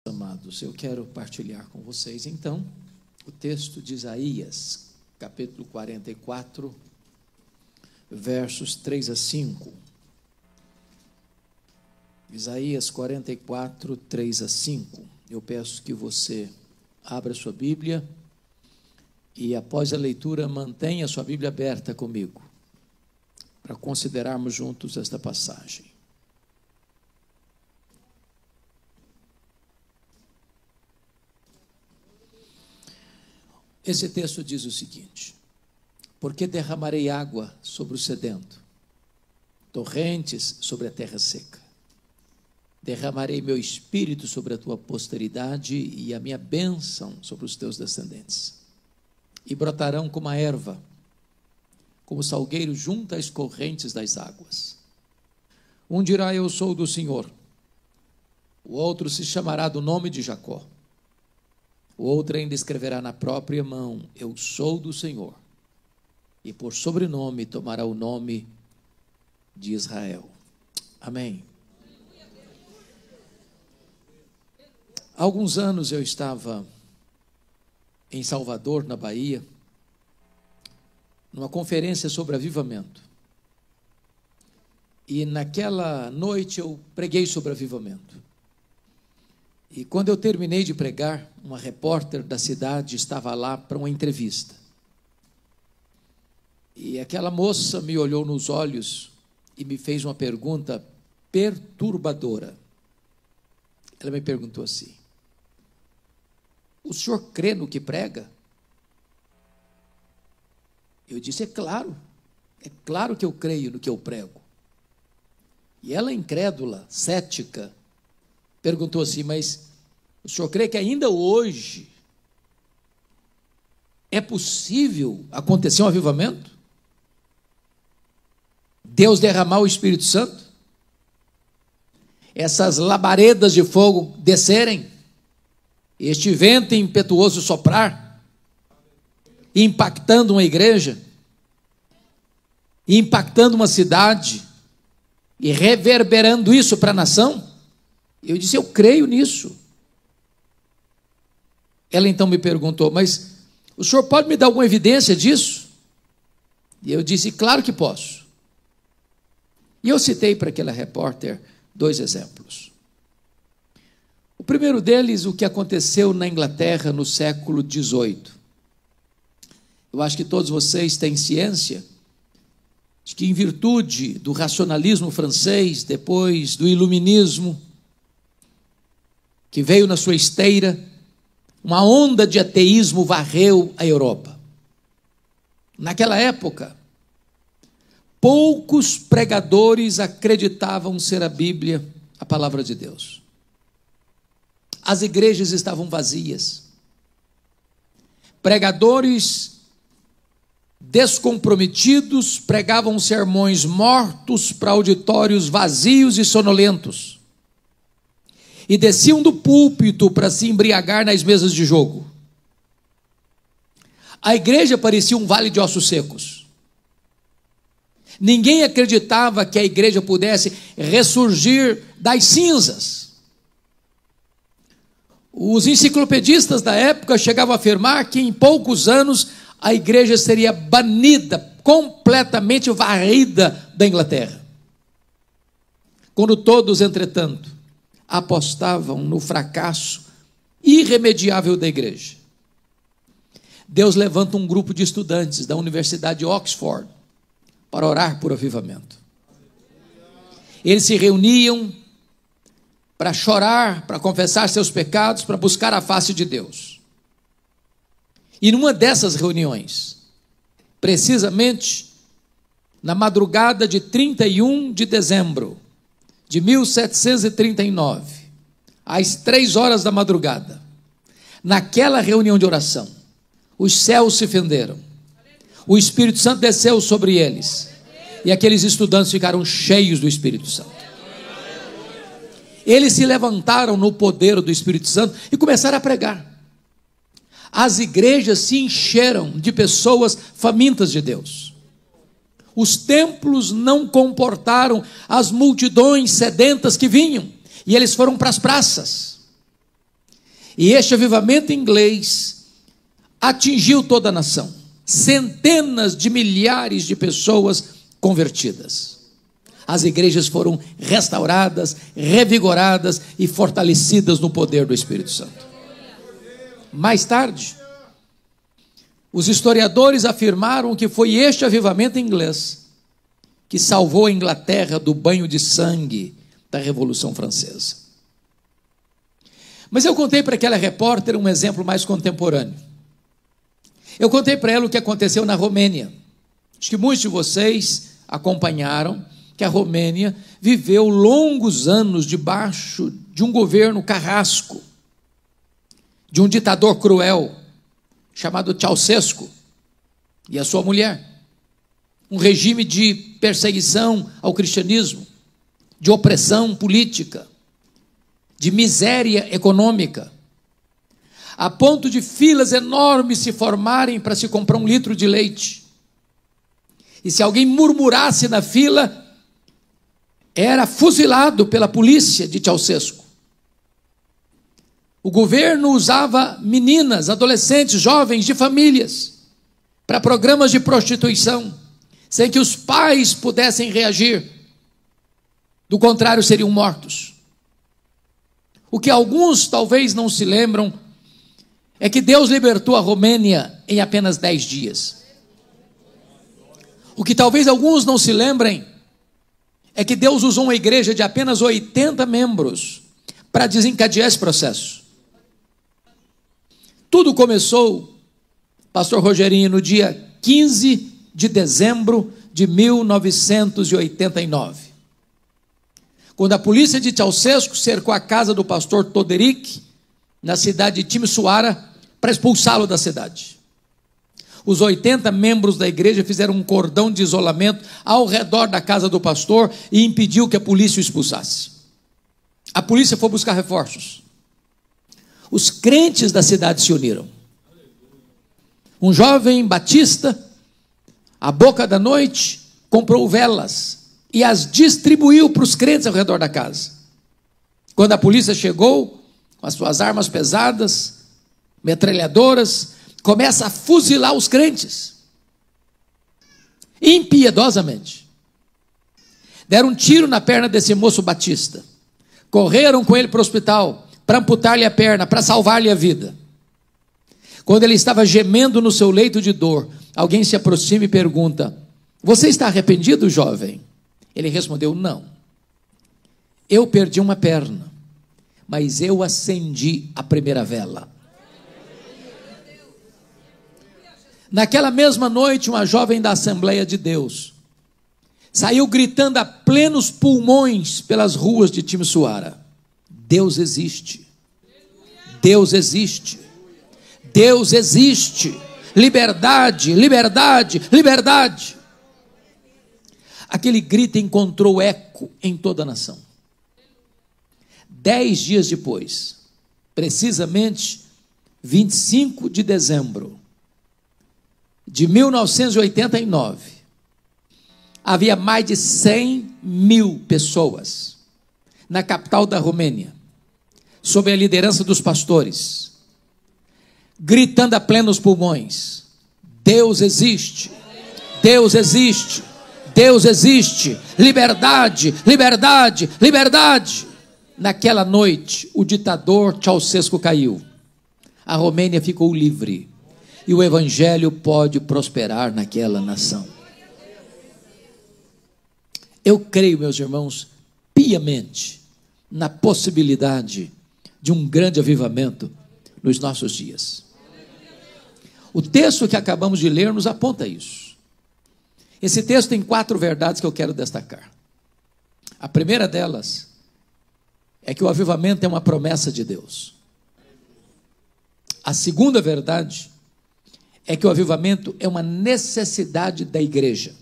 Amados, eu quero partilhar com vocês, então, o texto de Isaías, capítulo 44, versos 3 a 5. Isaías 44, 3 a 5. Eu peço que você abra sua Bíblia e, após a leitura, mantenha a sua Bíblia aberta comigo, para considerarmos juntos esta passagem. Esse texto diz o seguinte: porque derramarei água sobre o sedento, torrentes sobre a terra seca. Derramarei meu espírito sobre a tua posteridade e a minha bênção sobre os teus descendentes. E brotarão como a erva, como o salgueiro junto às correntes das águas. Um dirá: eu sou do Senhor. O outro se chamará do nome de Jacó. O outro ainda escreverá na própria mão: eu sou do Senhor. E por sobrenome tomará o nome de Israel. Amém. Há alguns anos eu estava em Salvador, na Bahia, numa conferência sobre avivamento. E naquela noite eu preguei sobre avivamento. E quando eu terminei de pregar, uma repórter da cidade estava lá para uma entrevista. E aquela moça me olhou nos olhos e me fez uma pergunta perturbadora. Ela me perguntou assim: o senhor crê no que prega? Eu disse: é claro que eu creio no que eu prego. E ela, incrédula, cética, perguntou assim: mas o senhor crê que ainda hoje é possível acontecer um avivamento? Deus derramar o Espírito Santo? Essas labaredas de fogo descerem? Este vento impetuoso soprar? Impactando uma igreja? Impactando uma cidade? E reverberando isso para a nação? Eu disse: eu creio nisso. Ela então me perguntou: mas o senhor pode me dar alguma evidência disso? E eu disse: claro que posso. E eu citei para aquela repórter 2 exemplos. O primeiro deles, o que aconteceu na Inglaterra no século XVIII. Eu acho que todos vocês têm ciência de que, em virtude do racionalismo francês, depois do iluminismo, que veio na sua esteira, uma onda de ateísmo varreu a Europa. Naquela época, poucos pregadores acreditavam ser a Bíblia a palavra de Deus. As igrejas estavam vazias. Pregadores descomprometidos pregavam sermões mortos para auditórios vazios e sonolentos. E desciam do púlpito para se embriagar nas mesas de jogo. A igreja parecia um vale de ossos secos. Ninguém acreditava que a igreja pudesse ressurgir das cinzas. Os enciclopedistas da época chegavam a afirmar que em poucos anos a igreja seria banida, completamente varrida da Inglaterra. Quando todos, entretanto, apostavam no fracasso irremediável da igreja, Deus levanta um grupo de estudantes da Universidade de Oxford para orar por avivamento. Eles se reuniam para chorar, para confessar seus pecados, para buscar a face de Deus. E numa dessas reuniões, precisamente na madrugada de 31 de dezembro de 1739, às 3 horas da madrugada, naquela reunião de oração, os céus se fenderam, o Espírito Santo desceu sobre eles, e aqueles estudantes ficaram cheios do Espírito Santo. Eles se levantaram no poder do Espírito Santo e começaram a pregar. As igrejas se encheram de pessoas famintas de Deus. Os templos não comportaram as multidões sedentas que vinham, e eles foram para as praças. E este avivamento inglês atingiu toda a nação. Centenas de milhares de pessoas convertidas. As igrejas foram restauradas, revigoradas e fortalecidas no poder do Espírito Santo. Mais tarde, os historiadores afirmaram que foi este avivamento inglês que salvou a Inglaterra do banho de sangue da Revolução Francesa. Mas eu contei para aquela repórter um exemplo mais contemporâneo. Eu contei para ela o que aconteceu na Romênia. Acho que muitos de vocês acompanharam que a Romênia viveu longos anos debaixo de um governo carrasco, de um ditador cruel, chamado Ceausescu, e a sua mulher. Um regime de perseguição ao cristianismo, de opressão política, de miséria econômica, a ponto de filas enormes se formarem para se comprar um litro de leite. E se alguém murmurasse na fila, era fuzilado pela polícia de Ceausescu. O governo usava meninas, adolescentes, jovens de famílias para programas de prostituição, sem que os pais pudessem reagir. Do contrário, seriam mortos. O que alguns talvez não se lembram é que Deus libertou a Romênia em apenas 10 dias. O que talvez alguns não se lembrem é que Deus usou uma igreja de apenas 80 membros para desencadear esse processo. Tudo começou, pastor Rogerinho, no dia 15 de dezembro de 1989. Quando a polícia de Ceausescu cercou a casa do pastor Toderic, na cidade de Timisoara, para expulsá-lo da cidade. Os 80 membros da igreja fizeram um cordão de isolamento ao redor da casa do pastor e impediu que a polícia o expulsasse. A polícia foi buscar reforços. Os crentes da cidade se uniram. Um jovem batista, à boca da noite, comprou velas e as distribuiu para os crentes ao redor da casa. Quando a polícia chegou, com as suas armas pesadas, metralhadoras, começa a fuzilar os crentes, impiedosamente. Deram um tiro na perna desse moço batista, correram com ele para o hospital, para amputar-lhe a perna, para salvar-lhe a vida. Quando ele estava gemendo no seu leito de dor, alguém se aproxima e pergunta: você está arrependido, jovem? Ele respondeu: não. Eu perdi uma perna, mas eu acendi a primeira vela. Naquela mesma noite, uma jovem da Assembleia de Deus saiu gritando a plenos pulmões pelas ruas de Timisoara: Deus existe, Deus existe, Deus existe, liberdade, liberdade, liberdade. Aquele grito encontrou eco em toda a nação. 10 dias depois, precisamente 25 de dezembro de 1989, havia mais de 100 mil pessoas na capital da Romênia, sob a liderança dos pastores, gritando a plenos pulmões: Deus existe, Deus existe, Deus existe, liberdade, liberdade, liberdade. Naquela noite, o ditador Ceausescu caiu, a Romênia ficou livre, e o evangelho pode prosperar naquela nação. Eu creio, meus irmãos, piamente na possibilidade de um grande avivamento nos nossos dias. O texto que acabamos de ler nos aponta isso. Esse texto tem 4 verdades que eu quero destacar. A primeira delas é que o avivamento é uma promessa de Deus. A segunda verdade é que o avivamento é uma necessidade da igreja.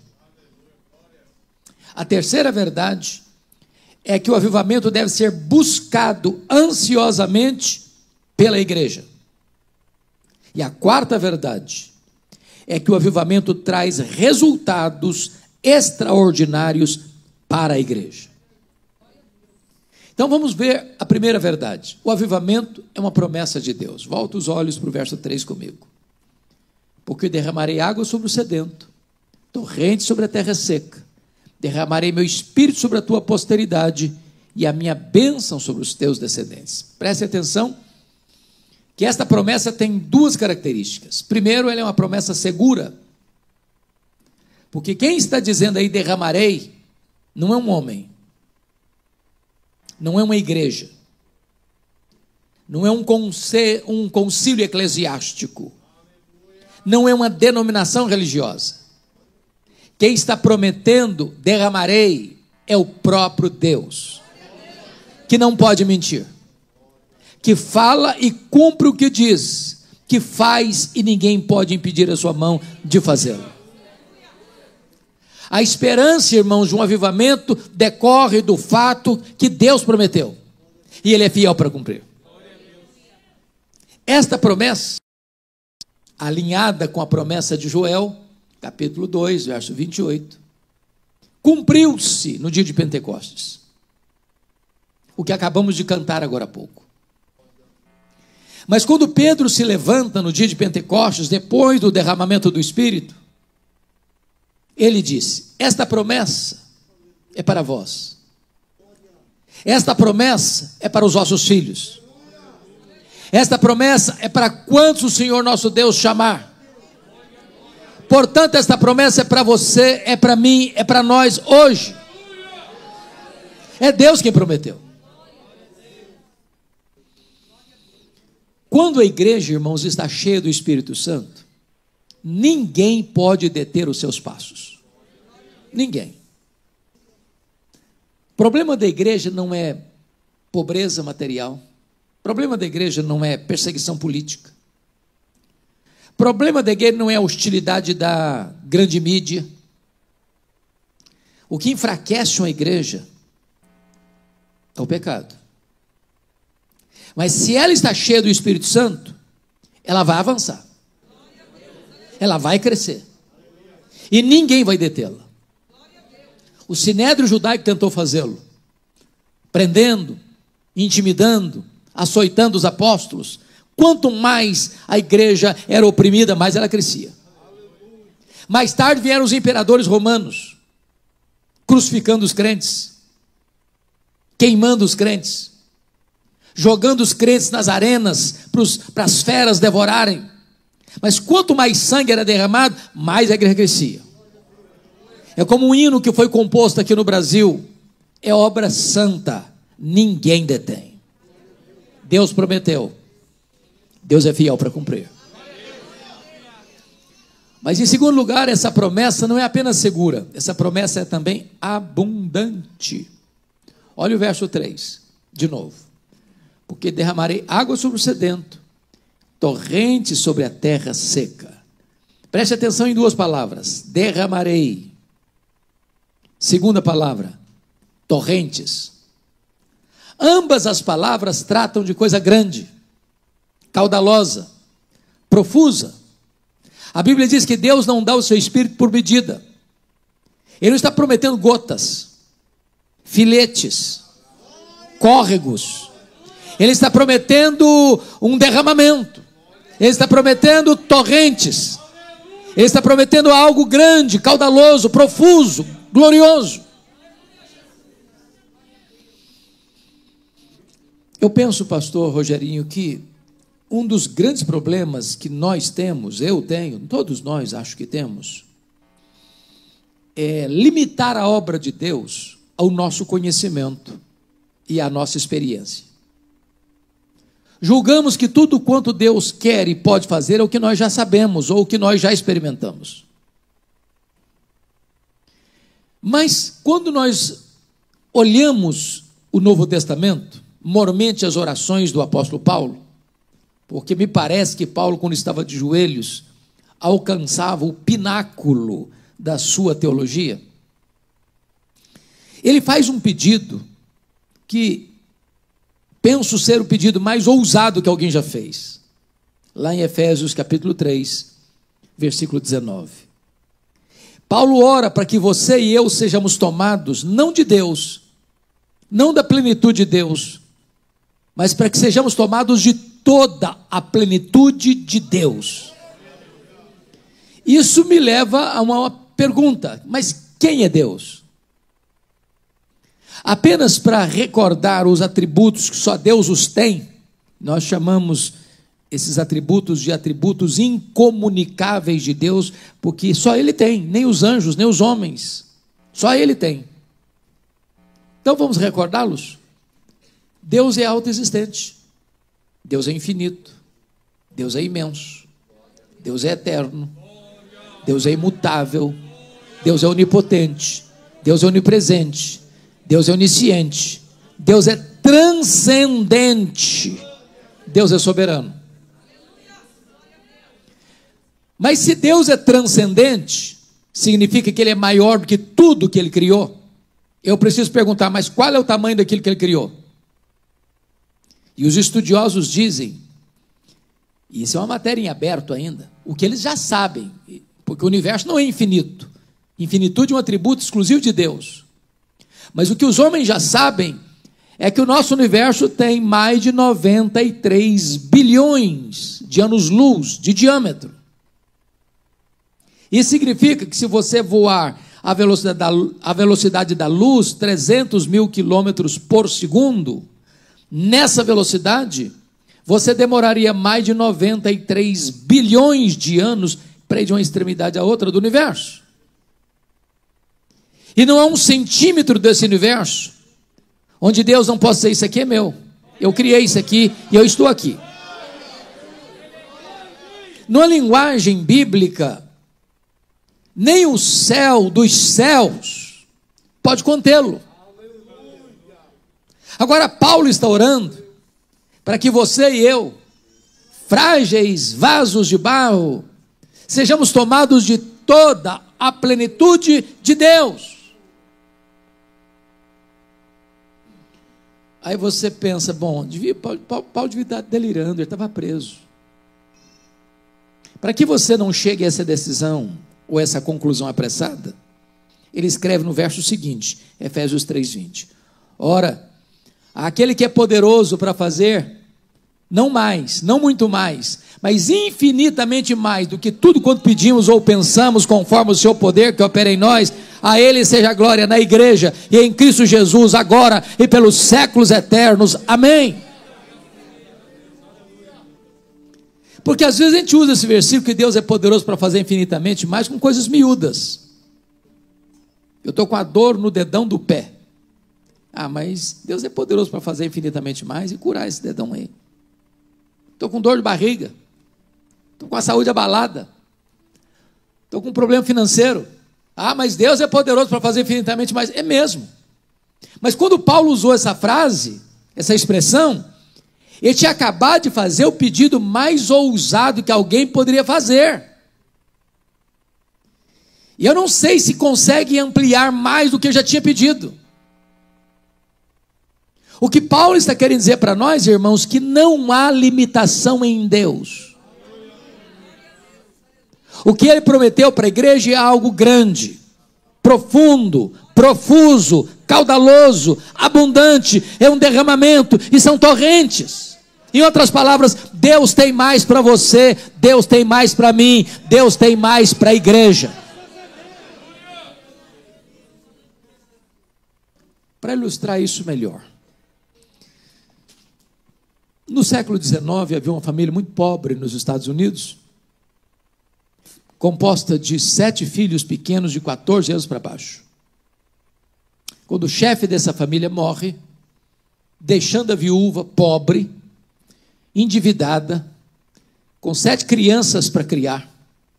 A terceira verdade é que o avivamento deve ser buscado ansiosamente pela igreja. E a quarta verdade é que o avivamento traz resultados extraordinários para a igreja. Então vamos ver a primeira verdade. O avivamento é uma promessa de Deus. Volta os olhos para o verso 3 comigo. Porque derramarei água sobre o sedento, torrente sobre a terra seca. Derramarei meu espírito sobre a tua posteridade e a minha bênção sobre os teus descendentes. Preste atenção que esta promessa tem duas características. Primeiro, ela é uma promessa segura. Porque quem está dizendo aí derramarei, não é um homem, não é uma igreja, não é um concílio eclesiástico, não é uma denominação religiosa. Quem está prometendo derramarei é o próprio Deus, que não pode mentir, que fala e cumpre o que diz, que faz e ninguém pode impedir a sua mão de fazê-lo. A esperança, irmãos, de um avivamento decorre do fato que Deus prometeu, e Ele é fiel para cumprir. Esta promessa, alinhada com a promessa de Joel, capítulo 2, verso 28, cumpriu-se no dia de Pentecostes, o que acabamos de cantar agora há pouco. Mas quando Pedro se levanta no dia de Pentecostes, depois do derramamento do Espírito, ele disse: esta promessa é para vós, esta promessa é para os vossos filhos, esta promessa é para quantos o Senhor nosso Deus chamar. Portanto, esta promessa é para você, é para mim, é para nós hoje. É Deus quem prometeu. Quando a igreja, irmãos, está cheia do Espírito Santo, ninguém pode deter os seus passos. Ninguém. O problema da igreja não é pobreza material. O problema da igreja não é perseguição política. O problema da igreja não é a hostilidade da grande mídia. O que enfraquece uma igreja é o pecado. Mas se ela está cheia do Espírito Santo, ela vai avançar. Ela vai crescer. E ninguém vai detê-la. O sinédrio judaico tentou fazê-lo, prendendo, intimidando, açoitando os apóstolos. Quanto mais a igreja era oprimida, mais ela crescia. Mais tarde vieram os imperadores romanos, crucificando os crentes, queimando os crentes, jogando os crentes nas arenas para as feras devorarem. Mas quanto mais sangue era derramado, mais a igreja crescia. É como um hino que foi composto aqui no Brasil: é obra santa, ninguém detém. Deus prometeu, Deus é fiel para cumprir. Mas em segundo lugar, essa promessa não é apenas segura, essa promessa é também abundante. Olha o verso 3, de novo. Porque derramarei água sobre o sedento, torrente sobre a terra seca. Preste atenção em duas palavras: derramarei. Segunda palavra, torrentes. Ambas as palavras tratam de coisa grande, caudalosa, profusa. A Bíblia diz que Deus não dá o seu espírito por medida. Ele não está prometendo gotas, filetes, córregos. Ele está prometendo um derramamento. Ele está prometendo torrentes. Ele está prometendo algo grande, caudaloso, profuso, glorioso. Eu penso, pastor Rogerinho, que um dos grandes problemas que nós temos, eu tenho, todos nós acho que temos, é limitar a obra de Deus ao nosso conhecimento e à nossa experiência. Julgamos que tudo quanto Deus quer e pode fazer é o que nós já sabemos ou o que nós já experimentamos. Mas quando nós olhamos o Novo Testamento, mormente as orações do apóstolo Paulo, porque me parece que Paulo, quando estava de joelhos, alcançava o pináculo da sua teologia, ele faz um pedido que penso ser o pedido mais ousado que alguém já fez. Lá em Efésios capítulo 3, versículo 19. Paulo ora para que você e eu sejamos tomados, não de Deus, não da plenitude de Deus, mas para que sejamos tomados de toda a plenitude de Deus. Isso me leva a uma pergunta: mas quem é Deus? Apenas para recordar os atributos que só Deus os tem, nós chamamos esses atributos de atributos incomunicáveis de Deus, porque só Ele tem, nem os anjos, nem os homens, só Ele tem. Então vamos recordá-los? Deus é autoexistente, Deus é infinito, Deus é imenso, Deus é eterno, Deus é imutável, Deus é onipotente, Deus é onipresente, Deus é onisciente, Deus é transcendente, Deus é soberano. Mas se Deus é transcendente, significa que Ele é maior do que tudo que Ele criou. Eu preciso perguntar, mas qual é o tamanho daquilo que Ele criou? E os estudiosos dizem, e isso é uma matéria em aberto ainda, o que eles já sabem, porque o universo não é infinito. Infinitude é um atributo exclusivo de Deus. Mas o que os homens já sabem é que o nosso universo tem mais de 93 bilhões de anos-luz de diâmetro. Isso significa que se você voar a velocidade da luz, 300 mil quilômetros por segundo, nessa velocidade, você demoraria mais de 93 bilhões de anos para ir de uma extremidade à outra do universo. E não há um centímetro desse universo onde Deus não possa dizer: isso aqui é meu, eu criei isso aqui e eu estou aqui. Numa linguagem bíblica, nem o céu dos céus pode contê-lo. Agora Paulo está orando para que você e eu, frágeis vasos de barro, sejamos tomados de toda a plenitude de Deus. Aí você pensa, bom, Paulo devia estar delirando, ele estava preso. Para que você não chegue a essa decisão, ou essa conclusão apressada, ele escreve no verso seguinte, Efésios 3:20. Ora, aquele que é poderoso para fazer, não mais, não muito mais, mas infinitamente mais do que tudo quanto pedimos ou pensamos, conforme o seu poder que opera em nós, a Ele seja a glória na igreja e em Cristo Jesus, agora e pelos séculos eternos. Amém. Porque às vezes a gente usa esse versículo que Deus é poderoso para fazer infinitamente mais com coisas miúdas. Eu estou com a dor no dedão do pé. Ah, mas Deus é poderoso para fazer infinitamente mais e curar esse dedão aí. Estou com dor de barriga. Estou com a saúde abalada. Estou com um problema financeiro. Ah, mas Deus é poderoso para fazer infinitamente mais. É mesmo. Mas quando Paulo usou essa frase, essa expressão, ele tinha acabado de fazer o pedido mais ousado que alguém poderia fazer. E eu não sei se consegue ampliar mais do que eu já tinha pedido. O que Paulo está querendo dizer para nós, irmãos, que não há limitação em Deus. O que ele prometeu para a igreja é algo grande, profundo, profuso, caudaloso, abundante, é um derramamento e são torrentes. Em outras palavras, Deus tem mais para você, Deus tem mais para mim, Deus tem mais para a igreja. Para ilustrar isso melhor, no século XIX havia uma família muito pobre nos Estados Unidos, composta de 7 filhos pequenos de 14 anos para baixo. Quando o chefe dessa família morre, deixando a viúva pobre, endividada, com 7 crianças para criar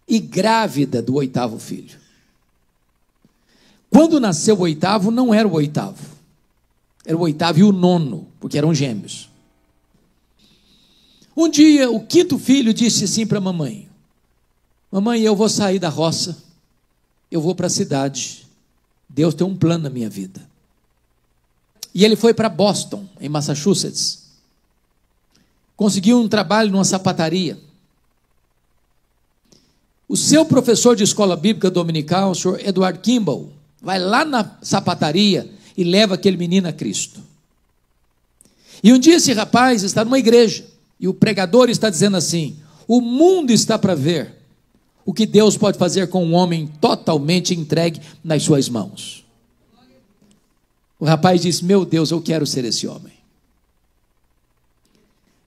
e grávida do 8º filho. Quando nasceu o 8º, não era o 8º, era o 8º e o 9º, porque eram gêmeos. Um dia, o 5º filho disse assim para a mamãe: mamãe, eu vou sair da roça, eu vou para a cidade, Deus tem um plano na minha vida. E ele foi para Boston, em Massachusetts, conseguiu um trabalho numa sapataria. O seu professor de escola bíblica dominical, o senhor Edward Kimball, vai lá na sapataria e leva aquele menino a Cristo. E um dia esse rapaz está numa igreja, e o pregador está dizendo assim: o mundo está para ver o que Deus pode fazer com um homem totalmente entregue nas suas mãos. O rapaz disse: meu Deus, eu quero ser esse homem.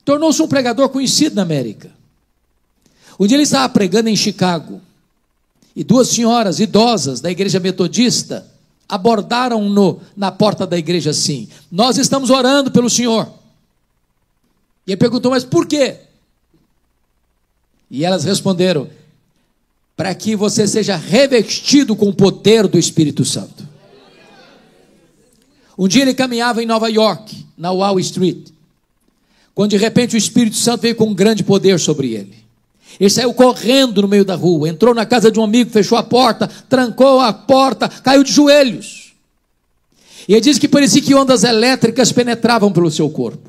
Tornou-se um pregador conhecido na América. Um dia ele estava pregando em Chicago, e duas senhoras idosas da igreja metodista abordaram-no na porta da igreja assim: nós estamos orando pelo senhor. E ele perguntou: mas por quê? E elas responderam: para que você seja revestido com o poder do Espírito Santo. Um dia ele caminhava em Nova York, na Wall Street, quando de repente o Espírito Santo veio com um grande poder sobre ele. Ele saiu correndo no meio da rua, entrou na casa de um amigo, fechou a porta, trancou a porta, caiu de joelhos. E ele disse que parecia que ondas elétricas penetravam pelo seu corpo.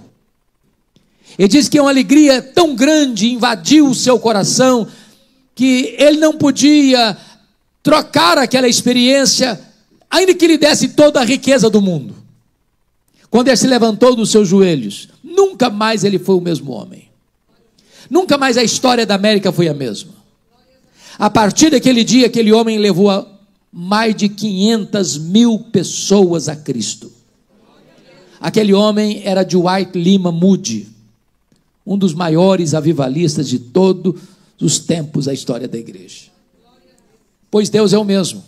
Ele disse que uma alegria tão grande invadiu o seu coração, que ele não podia trocar aquela experiência, ainda que lhe desse toda a riqueza do mundo. Quando ele se levantou dos seus joelhos, nunca mais ele foi o mesmo homem. Nunca mais a história da América foi a mesma. A partir daquele dia, aquele homem levou mais de 500 mil pessoas a Cristo. Aquele homem era Dwight Lima Moody, um dos maiores avivalistas de todos os tempos da história da igreja. Pois Deus é o mesmo,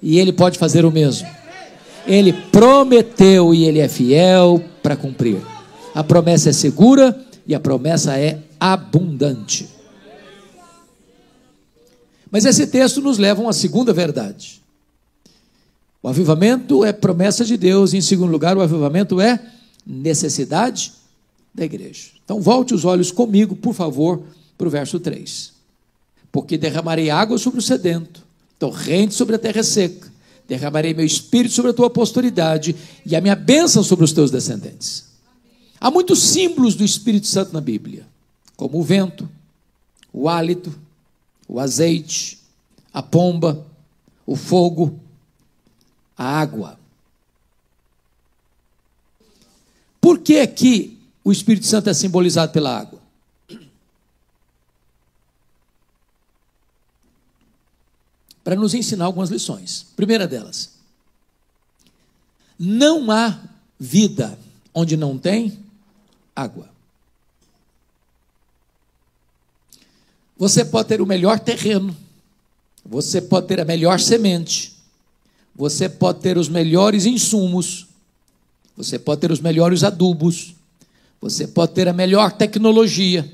e Ele pode fazer o mesmo. Ele prometeu e Ele é fiel para cumprir. A promessa é segura e a promessa é abundante. Mas esse texto nos leva a uma segunda verdade. O avivamento é promessa de Deus, e em segundo lugar, o avivamento é necessidade da igreja. Então volte os olhos comigo, por favor, para o verso 3. Porque derramarei água sobre o sedento, torrente sobre a terra seca, derramarei meu espírito sobre a tua posteridade e a minha bênção sobre os teus descendentes. Há muitos símbolos do Espírito Santo na Bíblia, como o vento, o hálito, o azeite, a pomba, o fogo, a água. Por que aqui o Espírito Santo é simbolizado pela água? Para nos ensinar algumas lições. Primeira delas: não há vida onde não tem água. Você pode ter o melhor terreno, você pode ter a melhor semente, você pode ter os melhores insumos, você pode ter os melhores adubos, você pode ter a melhor tecnologia.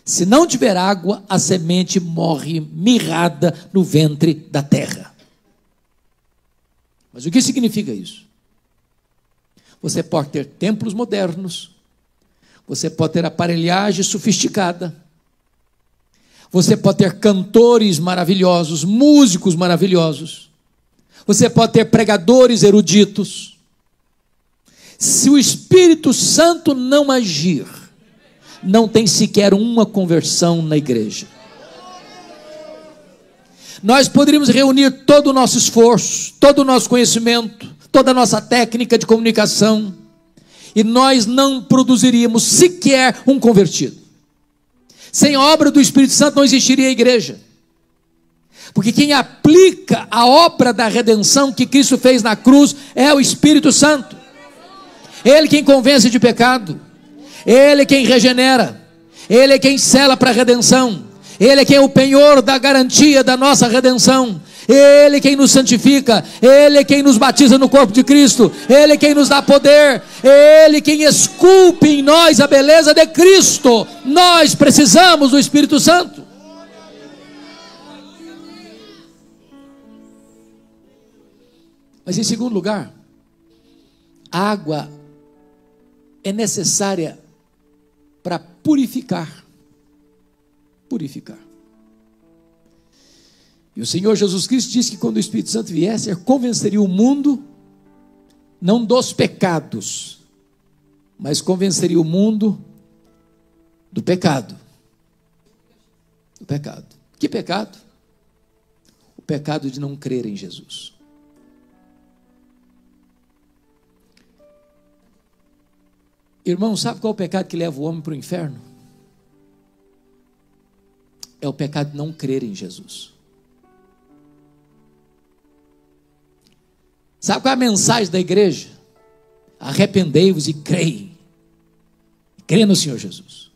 Se não tiver água, a semente morre mirrada no ventre da terra. Mas o que significa isso? Você pode ter templos modernos, você pode ter aparelhagem sofisticada, você pode ter cantores maravilhosos, músicos maravilhosos, você pode ter pregadores eruditos. Se o Espírito Santo não agir, não tem sequer uma conversão na igreja. Nós poderíamos reunir todo o nosso esforço, todo o nosso conhecimento, toda a nossa técnica de comunicação, e nós não produziríamos sequer um convertido. Sem a obra do Espírito Santo não existiria a igreja. Porque quem aplica a obra da redenção que Cristo fez na cruz é o Espírito Santo. Ele quem convence de pecado, Ele quem regenera, Ele é quem sela para a redenção, Ele é quem é o penhor da garantia da nossa redenção, Ele é quem nos santifica, Ele é quem nos batiza no corpo de Cristo, Ele é quem nos dá poder, Ele é quem esculpe em nós a beleza de Cristo. Nós precisamos do Espírito Santo. Mas em segundo lugar, a água é necessária para purificar. E o Senhor Jesus Cristo disse que quando o Espírito Santo viesse, ele convenceria o mundo, não dos pecados, mas convenceria o mundo do pecado. Do pecado. Que pecado? O pecado de não crer em Jesus. Irmão, sabe qual é o pecado que leva o homem para o inferno? É o pecado de não crer em Jesus. Sabe qual é a mensagem da igreja? Arrependei-vos e creem. Crê no Senhor Jesus.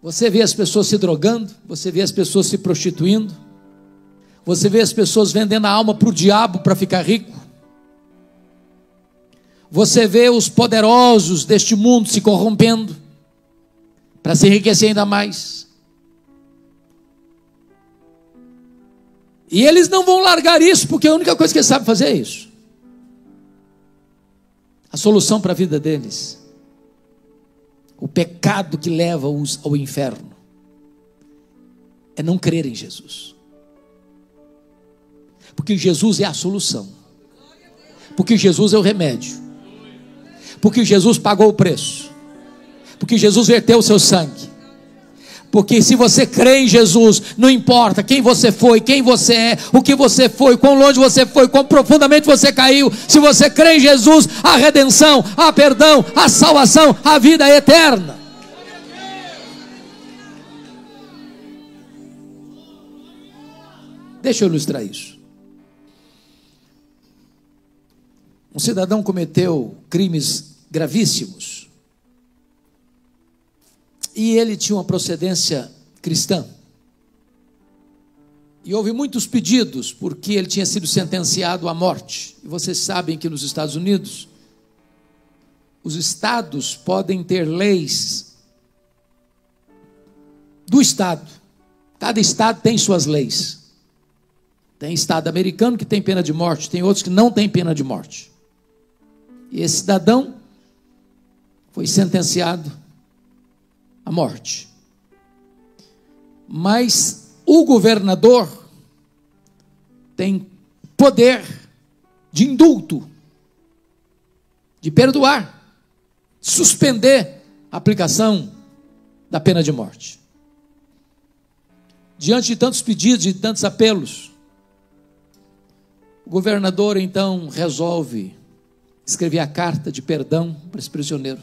Você vê as pessoas se drogando, você vê as pessoas se prostituindo, você vê as pessoas vendendo a alma para o diabo para ficar rico. Você vê os poderosos deste mundo se corrompendo para se enriquecer ainda mais. E eles não vão largar isso, porque a única coisa que eles sabem fazer é isso. A solução para a vida deles, o pecado que leva-os ao inferno, é não crer em Jesus. Porque Jesus é a solução. Porque Jesus é o remédio. Porque Jesus pagou o preço. Porque Jesus verteu o seu sangue. Porque se você crê em Jesus, não importa quem você foi, quem você é, o que você foi, quão longe você foi, quão profundamente você caiu, se você crê em Jesus, a redenção, a perdão, a salvação, a vida é eterna. Deixa eu ilustrar isso. Um cidadão cometeu crimes gravíssimos. E ele tinha uma procedência cristã. E houve muitos pedidos, porque ele tinha sido sentenciado à morte. E vocês sabem que nos Estados Unidos, os estados podem ter leis do estado. Cada estado tem suas leis. Tem estado americano que tem pena de morte, tem outros que não tem pena de morte. E esse cidadão foi sentenciado à morte. Mas o governador tem poder de indulto, de perdoar, suspender a aplicação da pena de morte. Diante de tantos pedidos, de tantos apelos, o governador então resolve escrever a carta de perdão para esse prisioneiro.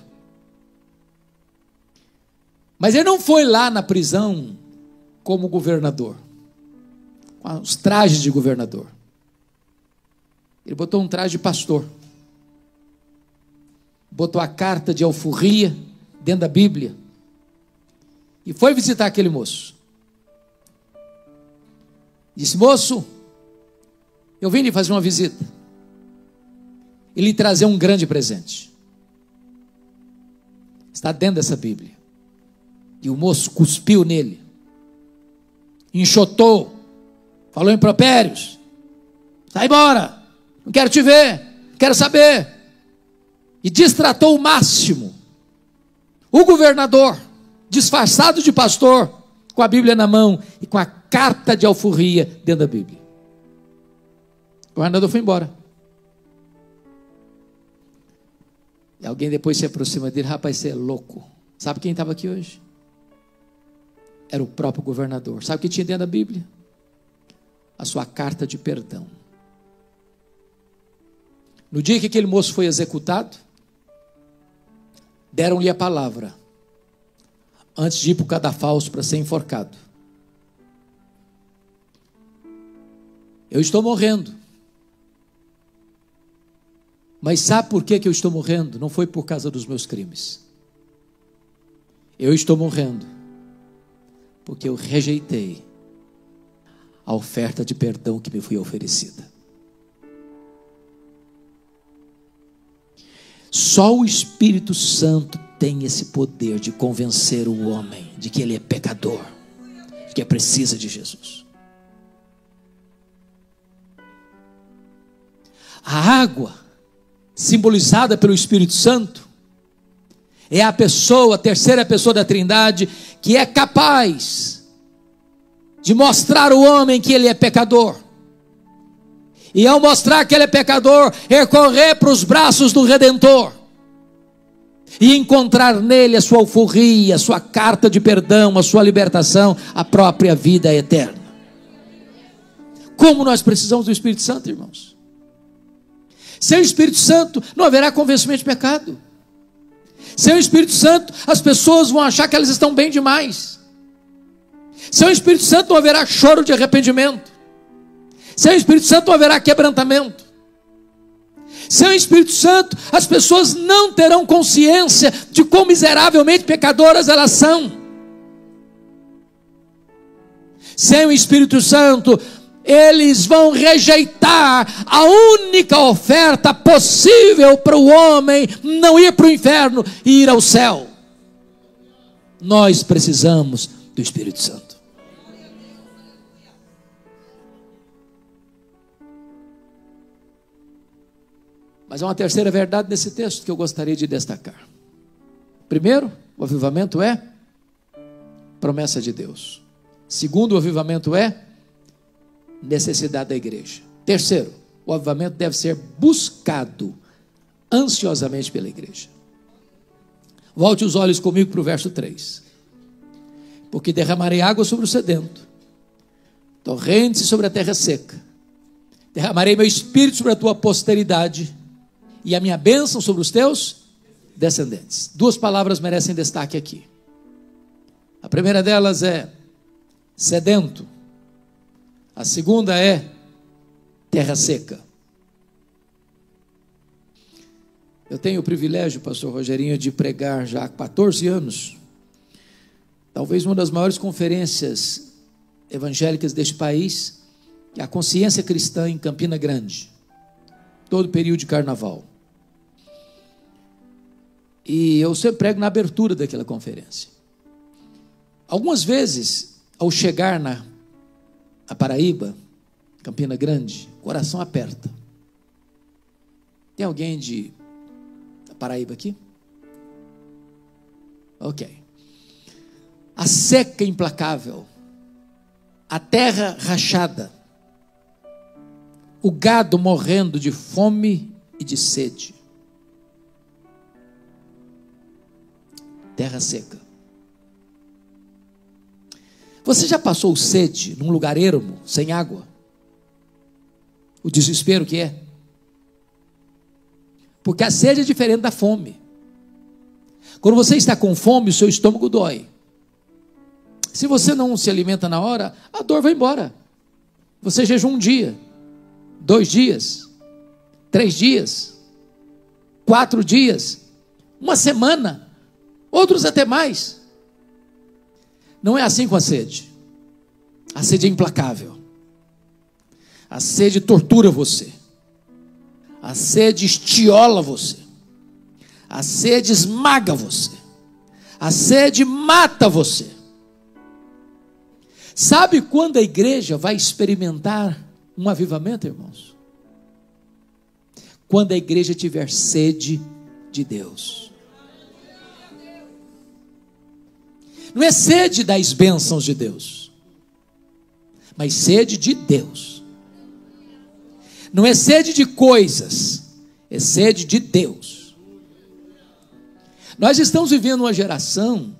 Mas ele não foi lá na prisão como governador, com os trajes de governador. Ele botou um traje de pastor, botou a carta de alforria dentro da Bíblia e foi visitar aquele moço. Disse: moço, eu vim lhe fazer uma visita e lhe trazer um grande presente. Está dentro dessa Bíblia. E o moço cuspiu nele, enxotou, falou impropérios: sai embora, não quero te ver, não quero saber. E destratou o máximo o governador, disfarçado de pastor, com a Bíblia na mão e com a carta de alforria dentro da Bíblia. O governador foi embora. E alguém depois se aproxima dele: rapaz, você é louco. Sabe quem estava aqui hoje? Era o próprio governador. Sabe o que tinha dentro da Bíblia? A sua carta de perdão. No dia que aquele moço foi executado, deram-lhe a palavra, antes de ir para o cadafalso para ser enforcado: eu estou morrendo. Mas sabe por que eu estou morrendo? Não foi por causa dos meus crimes. Eu estou morrendo porque eu rejeitei a oferta de perdão que me foi oferecida. Só o Espírito Santo tem esse poder de convencer o homem de que ele é pecador, de que precisa de Jesus. A água, simbolizada pelo Espírito Santo, é a pessoa, a terceira pessoa da Trindade, que é capaz de mostrar ao homem que ele é pecador. E ao mostrar que ele é pecador, recorrer para os braços do Redentor e encontrar nele a sua alforria, a sua carta de perdão, a sua libertação, a própria vida eterna. Como nós precisamos do Espírito Santo, irmãos. Sem o Espírito Santo não haverá convencimento de pecado. Sem o Espírito Santo as pessoas vão achar que elas estão bem demais. Sem o Espírito Santo não haverá choro de arrependimento. Sem o Espírito Santo não haverá quebrantamento. Sem o Espírito Santo as pessoas não terão consciência de quão miseravelmente pecadoras elas são. Sem o Espírito Santo eles vão rejeitar a única oferta possível para o homem não ir para o inferno e ir ao céu. Nós precisamos do Espírito Santo. Mas há uma terceira verdade nesse texto que eu gostaria de destacar. Primeiro, o avivamento é promessa de Deus. Segundo, o avivamento é necessidade da igreja. Terceiro, o avivamento deve ser buscado ansiosamente pela igreja. Volte os olhos comigo para o verso 3. Porque derramarei água sobre o sedento, torrentes sobre a terra seca. Derramarei meu espírito sobre a tua posteridade e a minha bênção sobre os teus descendentes. Duas palavras merecem destaque aqui. A primeira delas é sedento. A segunda é terra seca. Eu tenho o privilégio, pastor Rogerinho, de pregar já há 14 anos, talvez uma das maiores conferências evangélicas deste país, que é a Consciência Cristã em Campina Grande, todo período de carnaval. E eu sempre prego na abertura daquela conferência. Algumas vezes, ao chegar na Paraíba, Campina Grande, o coração aperta. Tem alguém de Paraíba aqui? Ok. A seca implacável, a terra rachada, o gado morrendo de fome e de sede. Terra seca. Você já passou sede num lugar ermo, sem água? O desespero que é? Porque a sede é diferente da fome. Quando você está com fome, o seu estômago dói. Se você não se alimenta na hora, a dor vai embora. Você jejum um dia, 2 dias, 3 dias, 4 dias, uma semana, outros até mais. Não é assim com a sede. A sede é implacável. A sede tortura você. A sede estiola você. A sede esmaga você. A sede mata você. Sabe quando a igreja vai experimentar um avivamento, irmãos? Quando a igreja tiver sede de Deus. Não é sede das bênçãos de Deus, mas sede de Deus. Não é sede de coisas, é sede de Deus. Nós estamos vivendo uma geração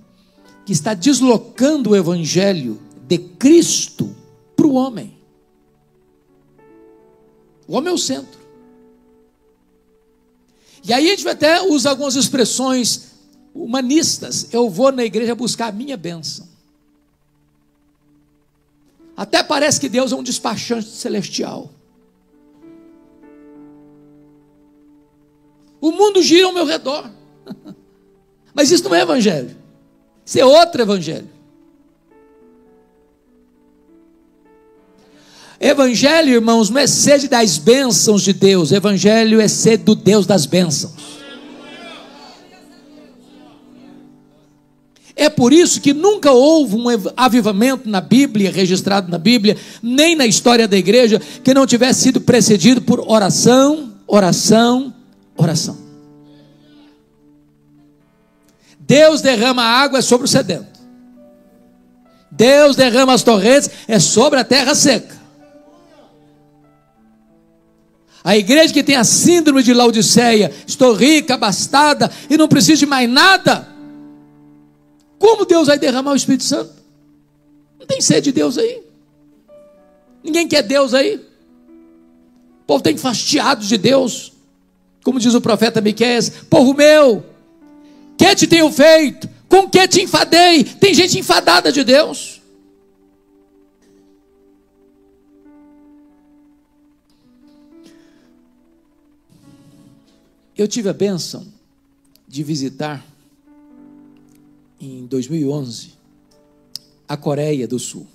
que está deslocando o evangelho de Cristo para o homem. O homem é o centro. E aí a gente vai até usar algumas expressões humanistas. Eu vou na igreja buscar a minha bênção. Até parece que Deus é um despachante celestial. O mundo gira ao meu redor. Mas isso não é evangelho. Isso é outro evangelho. Evangelho, irmãos, não é sede das bênçãos de Deus. Evangelho é sede do Deus das bênçãos. É por isso que nunca houve um avivamento na Bíblia, registrado na Bíblia, nem na história da igreja, que não tivesse sido precedido por oração, oração, oração. Deus derrama água sobre o sedento. Deus derrama as torrentes sobre a terra seca. A igreja que tem a síndrome de Laodiceia, estou rica, abastada e não preciso de mais nada. Como Deus vai derramar o Espírito Santo? Não tem sede de Deus aí. Ninguém quer Deus aí. O povo tem fastiado de Deus. Como diz o profeta Miqueias: povo meu, que te tenho feito? Com que te enfadei? Tem gente enfadada de Deus. Eu tive a bênção de visitar, em 2011, a Coreia do Sul.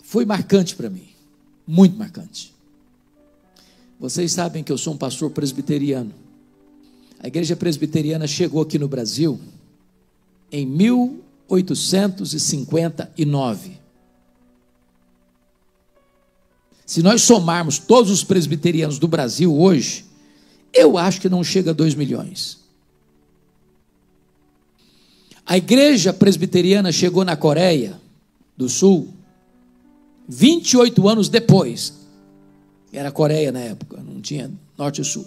Foi marcante para mim, muito marcante. Vocês sabem que eu sou um pastor presbiteriano. A igreja presbiteriana chegou aqui no Brasil em 1859. Se nós somarmos todos os presbiterianos do Brasil hoje, eu acho que não chega a 2 milhões. A igreja presbiteriana chegou na Coreia do Sul 28 anos depois. Era a Coreia na época, não tinha norte e sul.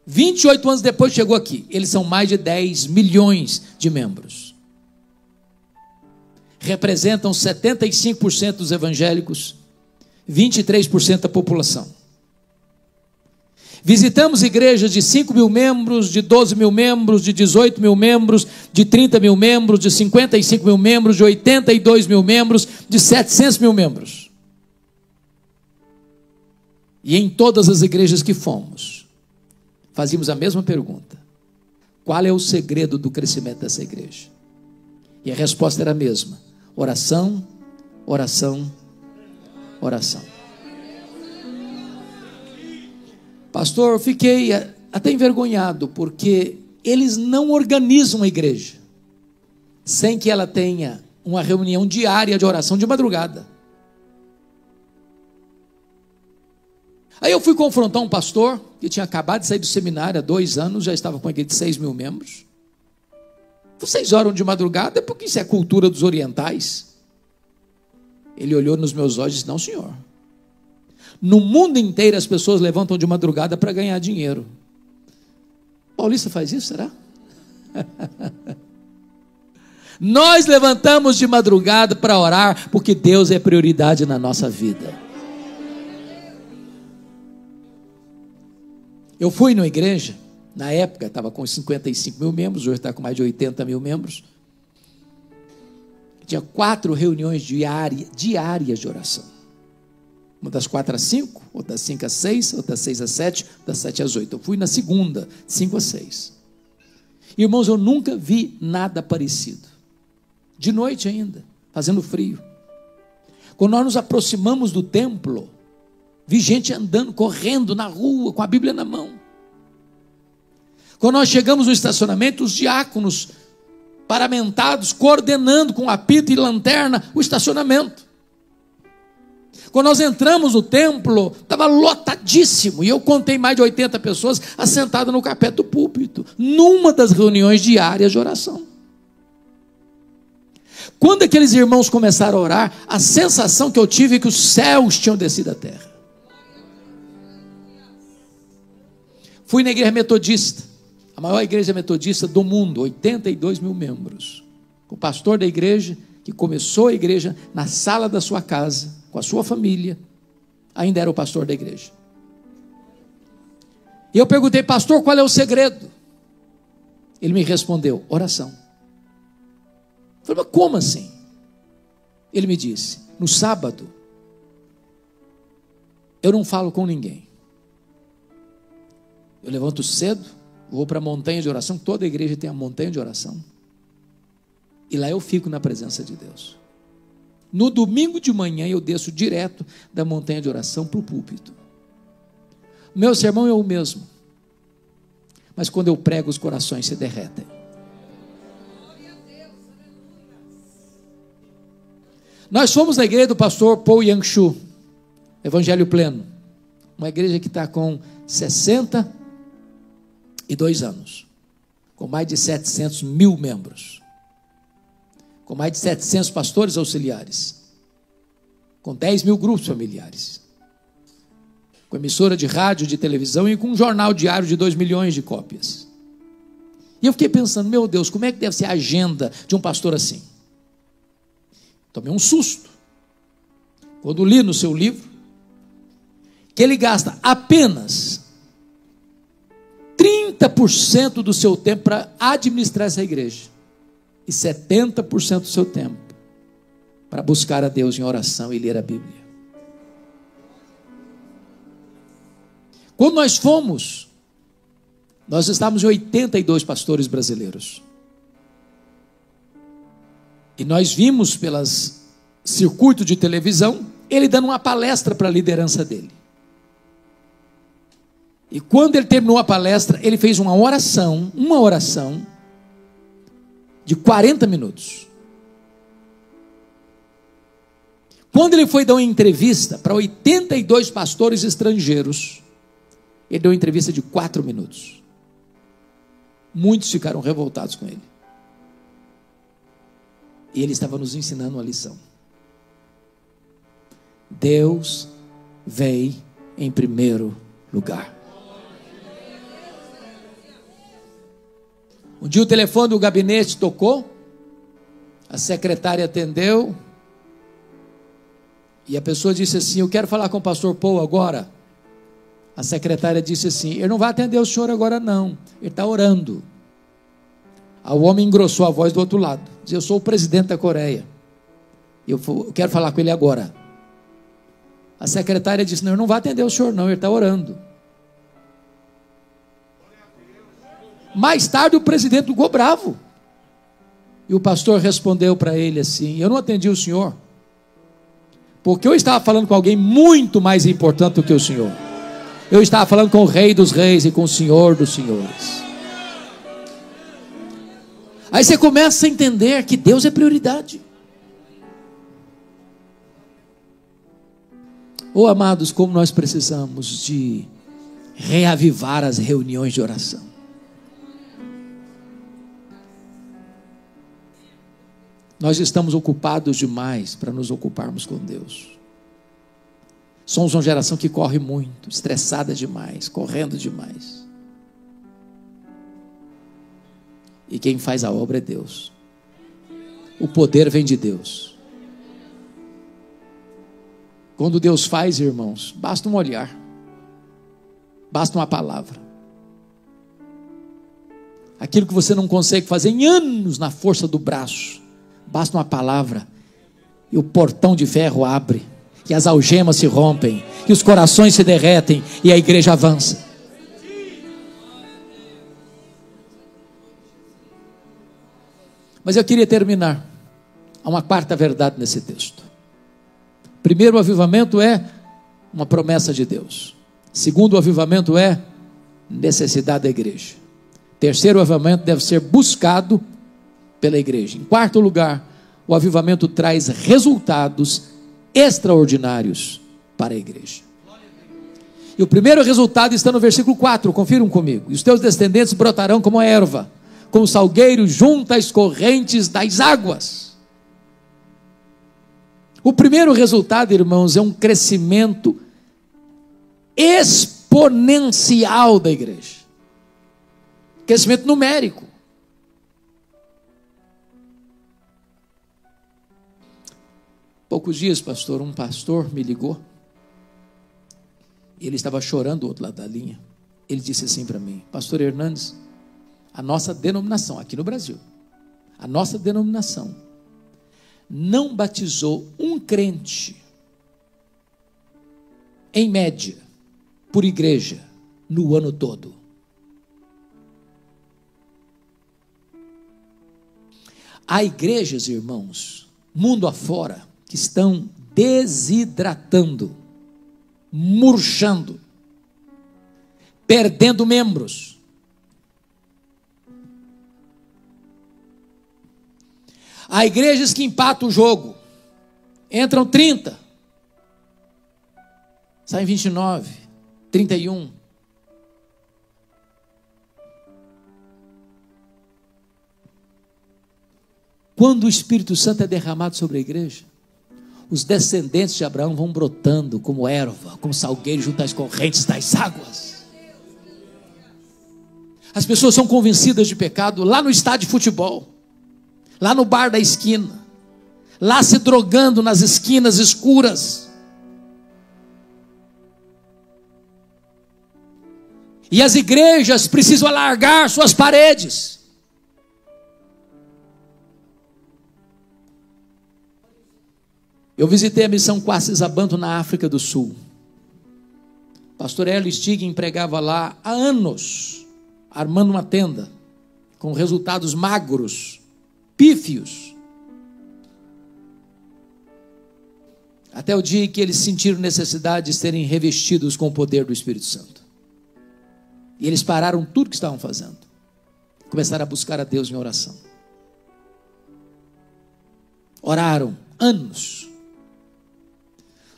28 anos depois chegou aqui. Eles são mais de 10 milhões de membros. Representam 75% dos evangélicos, 23% da população. Visitamos igrejas de 5 mil membros, de 12 mil membros, de 18 mil membros, de 30 mil membros, de 55 mil membros, de 82 mil membros, de 700 mil membros. E em todas as igrejas que fomos, fazíamos a mesma pergunta: qual é o segredo do crescimento dessa igreja? E a resposta era a mesma: oração, oração, oração. Pastor, eu fiquei até envergonhado, porque eles não organizam a igreja sem que ela tenha uma reunião diária de oração de madrugada. Aí eu fui confrontar um pastor que tinha acabado de sair do seminário há 2 anos, já estava com uma igreja de 6 mil membros. Vocês oram de madrugada? Porque isso é cultura dos orientais. Ele olhou nos meus olhos e disse: não, senhor. No mundo inteiro as pessoas levantam de madrugada para ganhar dinheiro. Paulista faz isso, será? Nós levantamos de madrugada para orar, porque Deus é prioridade na nossa vida. Eu fui numa igreja, na época estava com 55 mil membros, hoje está com mais de 80 mil membros. Tinha 4 reuniões diárias de oração. Uma das 4 às 5, outra das 5 às 6, outra das 6 às 7, das 7 às 8. Eu fui na segunda, 5 às 6. Irmãos, eu nunca vi nada parecido. De noite ainda, fazendo frio. Quando nós nos aproximamos do templo, vi gente andando, correndo na rua, com a Bíblia na mão. Quando nós chegamos no estacionamento, os diáconos paramentados, coordenando com apito e lanterna o estacionamento. Quando nós entramos no templo, estava lotadíssimo, e eu contei mais de 80 pessoas assentadas no carpete do púlpito, numa das reuniões diárias de oração. Quando aqueles irmãos começaram a orar, a sensação que eu tive é que os céus tinham descido à terra. Fui na igreja metodista, a maior igreja metodista do mundo, 82 mil membros. O pastor da igreja, que começou a igreja na sala da sua casa, com a sua família, ainda era o pastor da igreja. E eu perguntei: pastor, qual é o segredo? Ele me respondeu: oração. Eu falei: mas como assim? Ele me disse: no sábado, eu não falo com ninguém. Eu levanto cedo, vou para a montanha de oração, toda a igreja tem a montanha de oração, e lá eu fico na presença de Deus. No domingo de manhã eu desço direto da montanha de oração para o púlpito. Meu sermão é o mesmo, mas quando eu prego, os corações se derretem. Nós fomos na igreja do pastor Paul Yang-Shu, Evangelho Pleno, uma igreja que está com 62 anos, com mais de 700 mil membros, com mais de 700 pastores auxiliares, com 10 mil grupos familiares, com emissora de rádio, de televisão e com um jornal diário de 2 milhões de cópias. E eu fiquei pensando: meu Deus, como é que deve ser a agenda de um pastor assim? Tomei um susto quando li no seu livro que ele gasta apenas 30% do seu tempo para administrar essa igreja e 70% do seu tempo para buscar a Deus em oração e ler a Bíblia. Quando nós fomos, nós estávamos em 82 pastores brasileiros. E nós vimos pelas circuito de televisão, ele dando uma palestra para a liderança dele. E quando ele terminou a palestra, ele fez uma oração de 40 minutos. Quando ele foi dar uma entrevista para 82 pastores estrangeiros, ele deu uma entrevista de 4 minutos. Muitos ficaram revoltados com ele. E ele estava nos ensinando uma lição. Deus vem em primeiro lugar. Um dia o telefone do gabinete tocou, a secretária atendeu, e a pessoa disse assim: eu quero falar com o pastor Paul agora. A secretária disse assim: ele não vai atender o senhor agora não, ele está orando. O homem engrossou a voz do outro lado, disse: eu sou o presidente da Coreia, eu quero falar com ele agora. A secretária disse: não, ele não vai atender o senhor não, ele está orando. Mais tarde o presidente ficou bravo, e o pastor respondeu para ele assim: eu não atendi o senhor, porque eu estava falando com alguém muito mais importante do que o senhor. Eu estava falando com o Rei dos Reis e com o Senhor dos Senhores. Aí você começa a entender que Deus é prioridade. Oh, amados, como nós precisamos de reavivar as reuniões de oração. Nós estamos ocupados demais para nos ocuparmos com Deus. Somos uma geração que corre muito, estressada demais, correndo demais. E quem faz a obra é Deus. O poder vem de Deus. Quando Deus faz, irmãos, basta um olhar, basta uma palavra. Aquilo que você não consegue fazer em anos na força do braço, basta uma palavra e o portão de ferro abre, e as algemas se rompem, e os corações se derretem, e a igreja avança. Mas eu queria terminar. Há uma quarta verdade nesse texto. Primeiro, o avivamento é uma promessa de Deus. Segundo, o avivamento é necessidade da igreja. Terceiro, o avivamento deve ser buscado pela igreja. Em quarto lugar, o avivamento traz resultados extraordinários para a igreja. E o primeiro resultado está no versículo 4, confiram comigo. E os teus descendentes brotarão como a erva, como salgueiro junto às correntes das águas. O primeiro resultado, irmãos, é um crescimento exponencial da igreja. Crescimento numérico. Poucos dias, pastor, um pastor me ligou. Ele estava chorando do outro lado da linha. Ele disse assim para mim: pastor Hernandes, a nossa denominação, aqui no Brasil, a nossa denominação não batizou um crente, em média, por igreja, no ano todo. Há igrejas, irmãos, mundo afora, que estão desidratando, murchando, perdendo membros. Há igrejas que empatam o jogo, entram 30, saem 29, 31. Quando o Espírito Santo é derramado sobre a igreja, os descendentes de Abraão vão brotando como erva, como salgueiro junto às correntes das águas. As pessoas são convencidas de pecado lá no estádio de futebol, lá no bar da esquina, lá se drogando nas esquinas escuras. E as igrejas precisam alargar suas paredes. Eu visitei a missão Quassis Abantu na África do Sul. Pastor Hélio Stig empregava lá há anos, armando uma tenda, com resultados magros, pífios. Até o dia em que eles sentiram necessidade de serem revestidos com o poder do Espírito Santo. E eles pararam tudo que estavam fazendo. Começaram a buscar a Deus em oração. Oraram anos.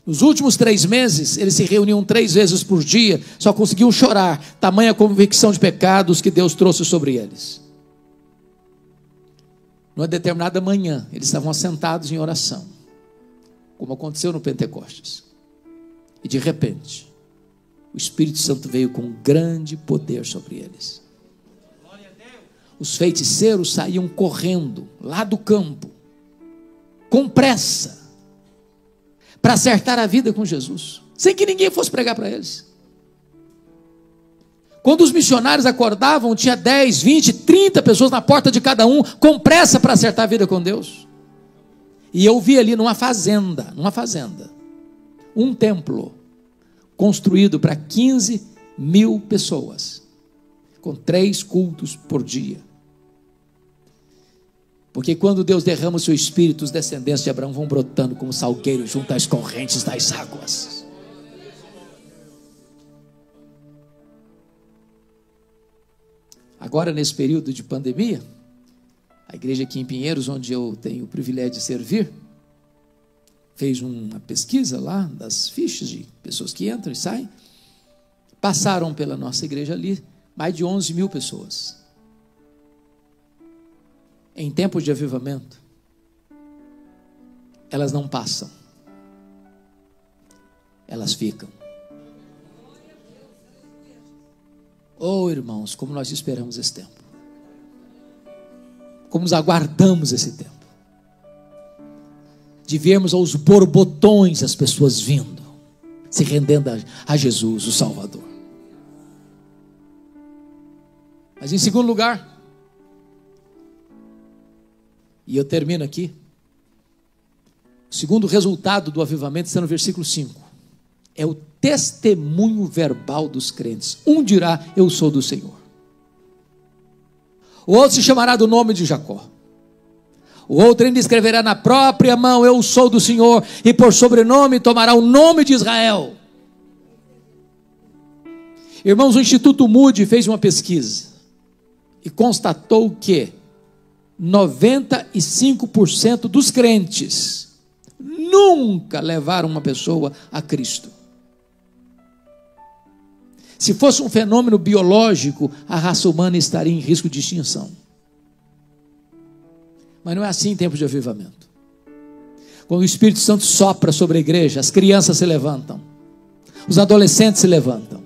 Nos últimos 3 meses, eles se reuniam 3 vezes por dia, só conseguiam chorar, tamanha convicção de pecados que Deus trouxe sobre eles. Numa determinada manhã, eles estavam assentados em oração, como aconteceu no Pentecostes. E de repente, o Espírito Santo veio com grande poder sobre eles. Os feiticeiros saíam correndo lá do campo, com pressa, para acertar a vida com Jesus, sem que ninguém fosse pregar para eles. Quando os missionários acordavam, tinha 10, 20, 30 pessoas na porta de cada um, com pressa para acertar a vida com Deus. E eu vi ali numa fazenda, um templo construído para 15.000 pessoas, com 3 cultos por dia. Porque quando Deus derrama o seu espírito, os descendentes de Abraão vão brotando como salgueiros junto às correntes das águas. Agora, nesse período de pandemia, a igreja aqui em Pinheiros, onde eu tenho o privilégio de servir, fez uma pesquisa lá das fichas de pessoas que entram e saem. Passaram pela nossa igreja ali mais de 11.000 pessoas. Em tempos de avivamento, elas não passam, elas ficam. Oh, irmãos, como nós esperamos esse tempo, como nos aguardamos esse tempo, de vermos aos borbotões as pessoas vindo, se rendendo a Jesus, o Salvador. Mas em segundo lugar, e eu termino aqui, o segundo resultado do avivamento está no versículo 5, é o testemunho verbal dos crentes. Um dirá: eu sou do Senhor. O outro se chamará do nome de Jacó. O outro ainda escreverá na própria mão: eu sou do Senhor, e por sobrenome tomará o nome de Israel. Irmãos, o Instituto Moody fez uma pesquisa e constatou que 95% dos crentes nunca levaram uma pessoa a Cristo. Se fosse um fenômeno biológico, a raça humana estaria em risco de extinção. Mas não é assim em tempos de avivamento. Quando o Espírito Santo sopra sobre a igreja, as crianças se levantam, os adolescentes se levantam,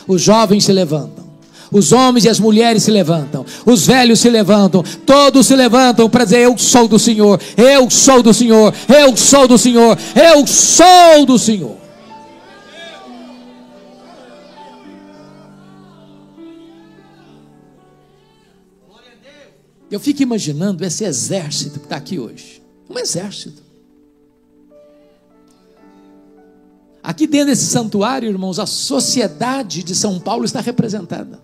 os jovens se levantam, os homens e as mulheres se levantam, os velhos se levantam, todos se levantam para dizer: eu sou do Senhor, eu sou do Senhor, eu sou do Senhor, eu sou do Senhor. Eu fico imaginando esse exército que está aqui hoje, um exército. Aqui dentro desse santuário, irmãos, a sociedade de São Paulo está representada.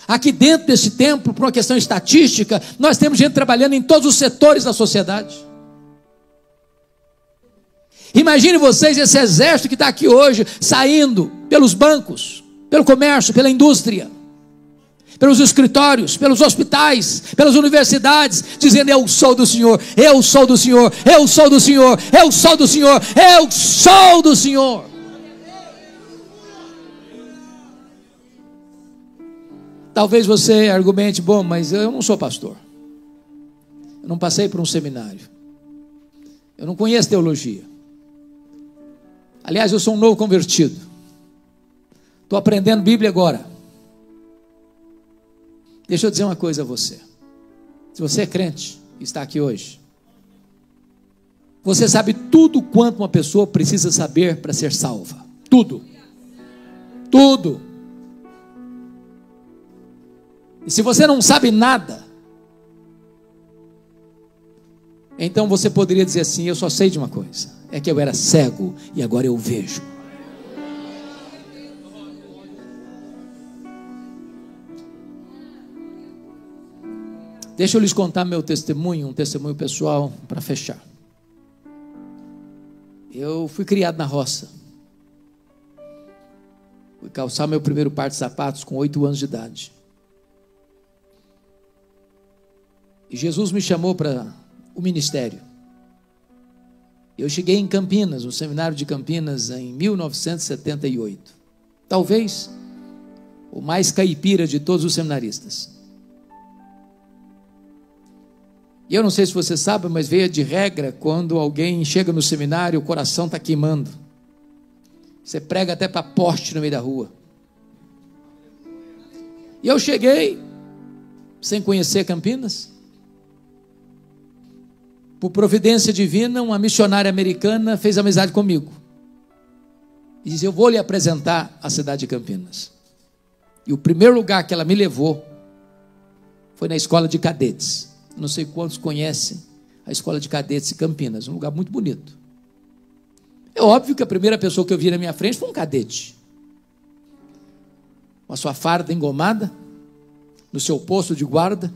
Aqui dentro desse templo, por uma questão estatística, nós temos gente trabalhando em todos os setores da sociedade. Imagine vocês esse exército que está aqui hoje, saindo pelos bancos, pelo comércio, pela indústria, pelos escritórios, pelos hospitais, pelas universidades, dizendo: eu sou do Senhor, eu sou do Senhor, eu sou do Senhor, eu sou do Senhor, eu sou do Senhor. Talvez você argumente: bom, mas eu não sou pastor, eu não passei por um seminário, eu não conheço teologia, aliás, eu sou um novo convertido, estou aprendendo Bíblia agora. Deixa eu dizer uma coisa a você. Se você é crente e está aqui hoje, você sabe tudo quanto uma pessoa precisa saber para ser salva. Tudo. tudo. E se você não sabe nada, então você poderia dizer assim: eu só sei de uma coisa, é que eu era cego e agora eu vejo. Deixa eu lhes contar meu testemunho, um testemunho pessoal para fechar. Eu fui criado na roça. Fui calçar meu primeiro par de sapatos com 8 anos de idade. E Jesus me chamou para o ministério. Eu cheguei em Campinas, no seminário de Campinas, em 1978. Talvez o mais caipira de todos os seminaristas. E eu não sei se você sabe, mas veio de regra, quando alguém chega no seminário, o coração está queimando. Você prega até para poste no meio da rua. E eu cheguei, sem conhecer Campinas. Por providência divina, uma missionária americana fez amizade comigo. E disse: eu vou lhe apresentar a cidade de Campinas. E o primeiro lugar que ela me levou foi na escola de cadetes. Não sei quantos conhecem a escola de cadetes de Campinas, um lugar muito bonito. É óbvio que a primeira pessoa que eu vi na minha frente foi um cadete, com a sua farda engomada, no seu posto de guarda,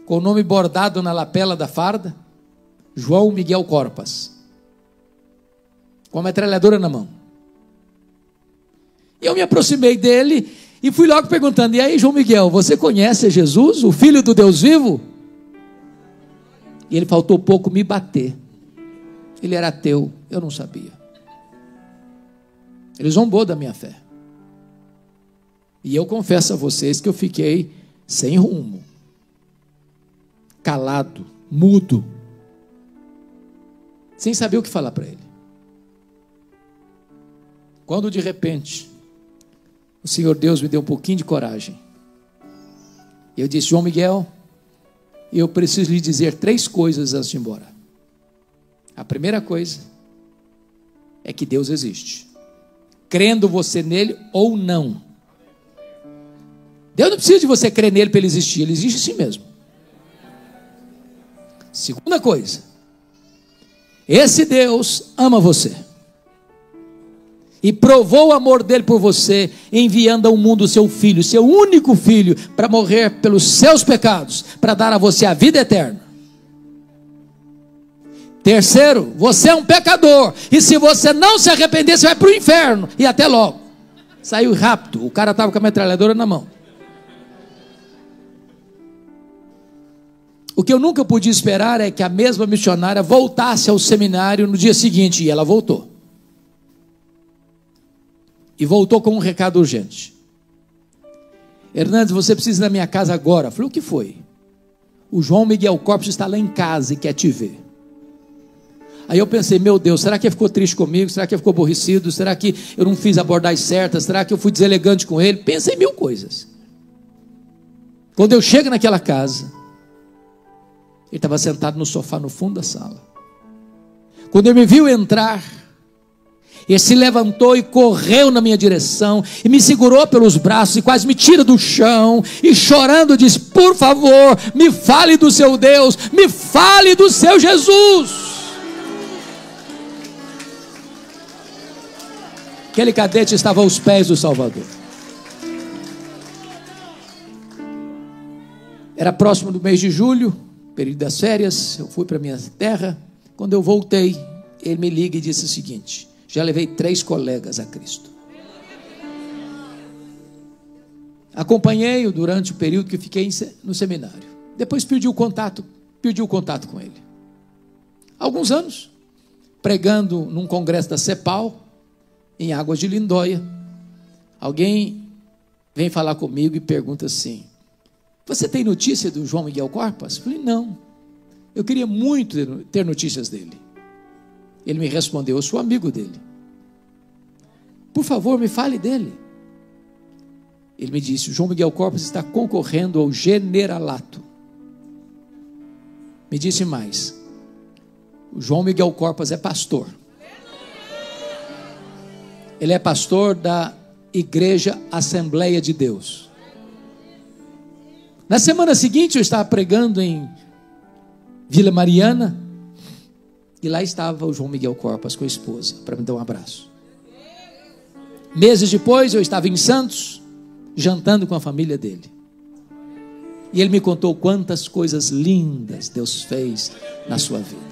com o nome bordado na lapela da farda: João Miguel Corpas, com a metralhadora na mão. E eu me aproximei dele e fui logo perguntando: e aí, João Miguel, você conhece Jesus, o Filho do Deus vivo? E ele faltou pouco me bater. Ele era ateu, eu não sabia. Ele zombou da minha fé. E eu confesso a vocês que eu fiquei sem rumo, calado, mudo, sem saber o que falar para ele. Quando de repente o Senhor Deus me deu um pouquinho de coragem, eu disse: João Miguel, eu preciso lhe dizer 3 coisas antes de ir embora. A primeira coisa é que Deus existe, crendo você nele ou não. Deus não precisa de você crer nele para ele existir, ele existe assim mesmo. Segunda coisa, esse Deus ama você e provou o amor dele por você, enviando ao mundo o seu filho, seu único filho, para morrer pelos seus pecados, para dar a você a vida eterna. Terceiro, você é um pecador, e se você não se arrepender, você vai para o inferno, e até logo. Saiu rápido, o cara estava com a metralhadora na mão. O que eu nunca podia esperar é que a mesma missionária voltasse ao seminário no dia seguinte, e ela voltou. E voltou com um recado urgente: Hernandes, você precisa ir na minha casa agora. Eu falei: o que foi? O João Miguel Corpus está lá em casa e quer te ver. Aí eu pensei: meu Deus, será que ele ficou triste comigo? Será que ele ficou aborrecido? Será que eu não fiz a abordagem certa? Será que eu fui deselegante com ele? Pensei em 1000 coisas. Quando eu chego naquela casa, ele estava sentado no sofá no fundo da sala. Quando ele me viu entrar, ele se levantou e correu na minha direção e me segurou pelos braços e quase me tira do chão, e chorando disse: por favor, me fale do seu Deus, me fale do seu Jesus. Aquele cadete estava aos pés do Salvador. Era próximo do mês de julho, período das férias. Eu fui para minha terra. Quando eu voltei, ele me liga e disse o seguinte: já levei 3 colegas a Cristo. Acompanhei-o durante o período que fiquei no seminário. Depois perdi o contato com ele. Alguns anos, pregando num congresso da CEPAL, em Águas de Lindóia, alguém vem falar comigo e pergunta assim: você tem notícia do João Miguel Corpas? Eu falei: não, eu queria muito ter notícias dele. Ele me respondeu: eu sou amigo dele, por favor, me fale dele. Ele me disse: o João Miguel Corpas está concorrendo ao generalato. Me disse mais: o João Miguel Corpas é pastor. Ele é pastor da Igreja Assembleia de Deus. Na semana seguinte eu estava pregando em Vila Mariana, e lá estava o João Miguel Corpas com a esposa, para me dar um abraço. Meses depois eu estava em Santos, jantando com a família dele. E ele me contou quantas coisas lindas Deus fez na sua vida.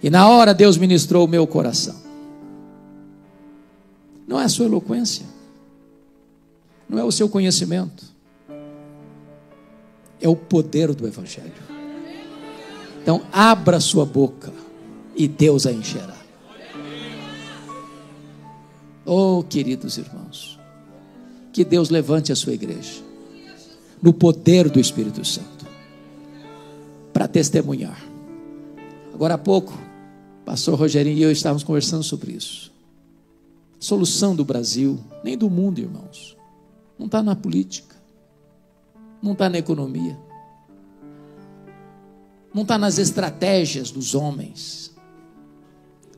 E na hora Deus ministrou o meu coração. Não é a sua eloquência, não é o seu conhecimento, é o poder do Evangelho. Então abra sua boca e Deus a encherá. Oh, queridos irmãos, que Deus levante a sua igreja no poder do Espírito Santo para testemunhar. Agora há pouco, pastor Rogerinho e eu estávamos conversando sobre isso. Solução do Brasil, nem do mundo, irmãos, não está na política, não está na economia, não está nas estratégias dos homens.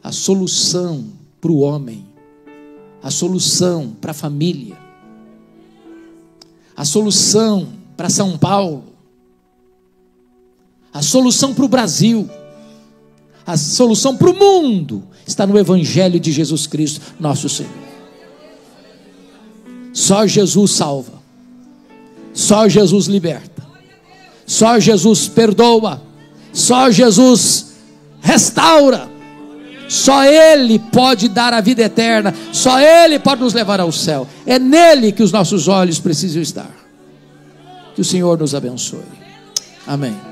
A solução para o homem, a solução para a família, a solução para São Paulo, a solução para o Brasil, a solução para o mundo está no Evangelho de Jesus Cristo, nosso Senhor. Só Jesus salva, só Jesus liberta, só Jesus perdoa, só Jesus restaura, só Ele pode dar a vida eterna, só Ele pode nos levar ao céu. É nele que os nossos olhos precisam estar. Que o Senhor nos abençoe. Amém.